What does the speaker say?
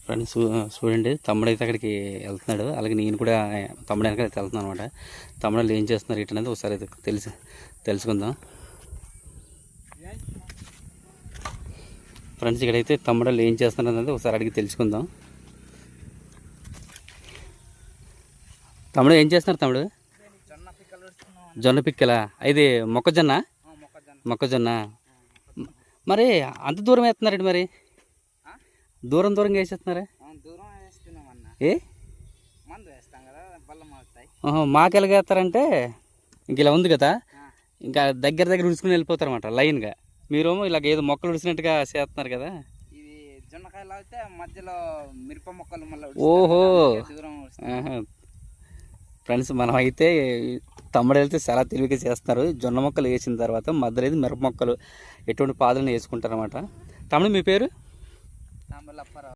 Friends చూడండి, తమ్ముడు అయితే అక్కడికి వెళ్తున్నాడు. అలాగే నేను కూడా తమ్ముడు వెనక అయితే వెళ్తున్నాను అనమాట. తమ్ముడు ఏం చేస్తున్నారు ఇటు అనేది ఒకసారి అయితే తెలుసుకుందాం. ఫ్రెండ్స్ ఇక్కడైతే తమ్ముడు ఏం చేస్తున్నారు అనేది ఒకసారి అడిగి తెలుసుకుందాం. తమ్ముడు ఏం చేస్తున్నారు తమ్ముడు? జొన్న పిక్కలా? ఇది మొక్కజొన్న. మరి అంత దూరం వేస్తున్నారండి? మరి దూరంగా వేసేస్తున్నారా? ఏ మాకు ఎలాగేస్తారంటే ఇంక ఇలా ఉంది కదా, ఇంకా దగ్గర ఉడుచుకుని వెళ్ళిపోతారు అన్నమాట లైన్గా. మీరేమో ఇలాగ ఏదో మొక్కలు ఉడిచినట్టుగా చేస్తున్నారు కదా. ఓహో ఫ్రెండ్స్, మనం అయితే తమ్ముడు వెళ్తే చాలా తెలివిగా చేస్తున్నారు. జొన్న మొక్కలు వేసిన తర్వాత మధ్యలో అయితే మిరప మొక్కలు ఎటువంటి పాదులను వేసుకుంటారు అన్నమాట. తమ్ముడు మీ పేరు?